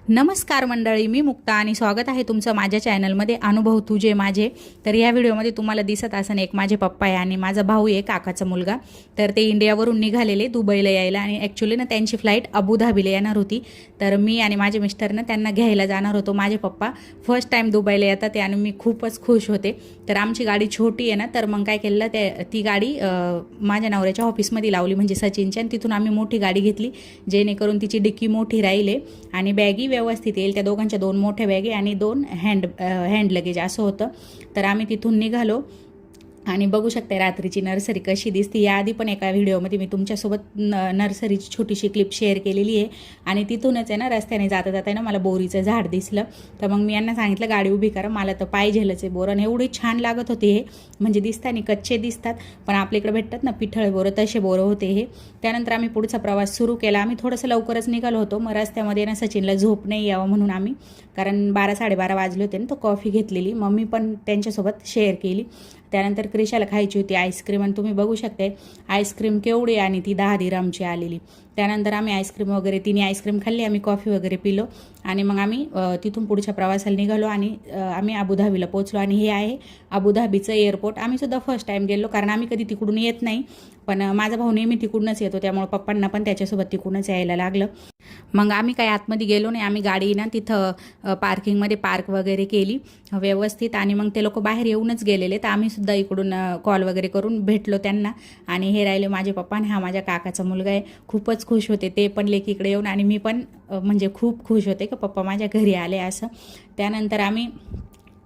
नमस्कार मंडळी, मी मुक्ता आणि स्वागत आहे तुमचं माझ्या चॅनलमध्ये अनुभव तुझे माझे. तर या व्हिडिओमध्ये तुम्हाला दिसत असेल एक माझे पप्पा आहे आणि माझा भाऊ आहे, काकाचा मुलगा. तर ते इंडियावरून निघालेले दुबईला यायला आणि ॲक्च्युली ना त्यांची फ्लाईट अबुधाबीला येणार होती. तर मी आणि माझे मिस्टरनं त्यांना घ्यायला जाणार होतो. माझे पप्पा फर्स्ट टाईम दुबईला येतात आणि मी खूपच खुश होते. तर आमची गाडी छोटी आहे ना, तर मग काय केलं ती गाडी माझ्या नवऱ्याच्या ऑफिसमध्ये लावली, म्हणजे सचिनच्या, आणि तिथून आम्ही मोठी गाडी घेतली जेणेकरून तिची डिक्की मोठी राहिले आणि बॅगी व्यवस्थित येईल. त्या दोघांच्या 2 मोठ्या बॅगी आणि 2 हँड लगेज असं होतं. तर आम्ही तिथून निघालो आणि बघू शकते रात्रीची नर्सरी कशी दिसते. याआधी पण एका व्हिडिओमध्ये मी तुमच्यासोबत नर्सरीची छोटीशी क्लिप शेअर केलेली आहे. आणि तिथूनच आहे ना, रस्त्याने जाता जाता ना मला बोरीचं झाड दिसलं. तर मग मी यांना सांगितलं गाडी उभी करा, मला तर पाहिजेलच आहे बोरं. एवढे छान लागत होते हे, म्हणजे दिसताना कच्चे दिसतात पण आपल्या इकडे भेटतात ना पिठळ बोरं, तसे बोरं होते हे. त्यानंतर आम्ही पुढचा प्रवास सुरू केला. आम्ही थोडंसं लवकरच निघालो होतो. मग रस्त्यामध्ये ना सचिनला झोप नाही यावं म्हणून आम्ही, कारण 12-12:30 वाजले होते ना, तो कॉफी घेतलेली मम्मी पण त्यांच्यासोबत शेअर केली. त्यानंतर क्रिशाला खायची होती आईस्क्रीम, आणि तुम्ही बघू शकता आईस्क्रीम केवढी, आणि ती 10 दिरहमची आलेली. त्यानंतर आम्ही आईस्क्रीम वगैरे, तिने आईस्क्रीम खाल्ली, आम्ही कॉफी वगैरे पिलो आणि मग आम्ही तिथून पुढच्या प्रवासाला निघालो आणि आम्ही अबुधाबीला पोहोचलो. आणि हे आहे अबुधाबीचं एअरपोर्ट. आम्ही सुद्धा फर्स्ट टाईम गेलो, कारण आम्ही कधी तिकडून येत नाही, पण माझा भाऊ नेहमी तिकडूनच येतो, त्यामुळे पप्पांना पण त्याच्यासोबत तिकडूनच यायला लागलं. मग आम्ही काही आतमध्ये गेलो नाही. आम्ही गाडी ना तिथं पार्किंगमध्ये पार्क वगैरे केली व्यवस्थित, आणि मग ते लोक बाहेर येऊनच गेलेले. तर आम्ही सुद्धा इकडून कॉल वगैरे करून भेटलो त्यांना. आणि हे राहिले माझे पप्पा आणि हा माझ्या काकाचा मुलगा आहे. खूपच खुश होते ते पण लेकीकडे येऊन, आणि मी पण म्हणजे खूप खुश होते की पप्पा माझ्या घरी आले असं. त्यानंतर आम्ही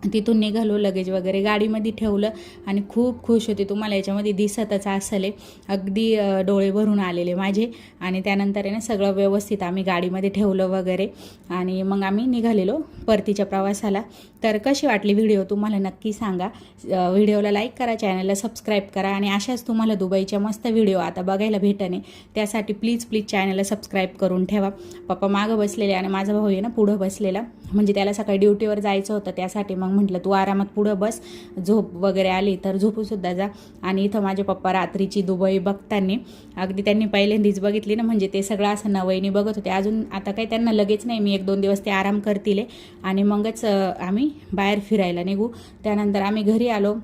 तिथून निघालो, लगेज वगैरे गाडीमध्ये ठेवलं आणि खूप खुश होते. तुम्हाला याच्यामध्ये दिसतच असेल, अगदी डोळे भरून आलेले माझे. आणि त्यानंतर आहे ना सगळं व्यवस्थित आम्ही गाडीमध्ये ठेवलं वगैरे, आणि मग आम्ही निघालेलो परतीच्या प्रवासाला. तर कशी वाटली व्हिडिओ तुम्हाला नक्की सांगा. व्हिडिओला लाईक करा, चॅनलला सबस्क्राईब करा, आणि अशाच तुम्हाला दुबईच्या मस्त व्हिडिओ आता बघायला भेटणे, त्यासाठी प्लीज चॅनलला सबस्क्राईब करून ठेवा. पप्पा मागं बसलेले आणि माझा भाऊ आहे ना पुढं बसलेला, म्हणजे त्याला सकाळी ड्युटीवर जायचं होतं, त्यासाठी मग म्हटलं तू आरामात पुढं बस, झोप वगैरे आली तर झोपूसुद्धा जा. आणि इथं माझे पप्पा रात्रीची दुबई बघताना अगदी त्यांनी पहिल्यांदाच बघितली ना, म्हणजे ते सगळं असं नवईने बघत होते. अजून आता काही त्यांना लगेच नाही, मी 1-2 दिवस ते आराम करतील आणि मगच आम्ही बाहेर फिरायला निघू. त्यानंतर आम्ही घरी आलो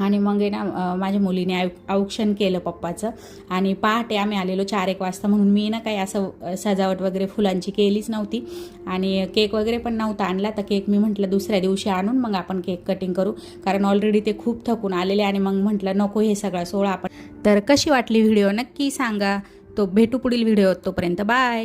आणि मग आहे ना माझ्या मुलीने औक्षण केलं पप्पाचं. आणि पहाटे आम्ही आलेलो 4-1 वाजता, म्हणून मी ना काही असं सजावट वगैरे फुलांची केलीच नव्हती, आणि केक वगैरे पण नव्हता आणला. तर केक मी म्हटलं दुसऱ्या दिवशी आणून मग आपण केक कटिंग करू, कारण ऑलरेडी ते खूप थकून आलेले, आणि मग म्हटलं नको हे सगळा सोळा आपण. तर कशी वाटली व्हिडिओ नक्की सांगा. तो भेटू पुढील व्हिडिओ, तोपर्यंत बाय.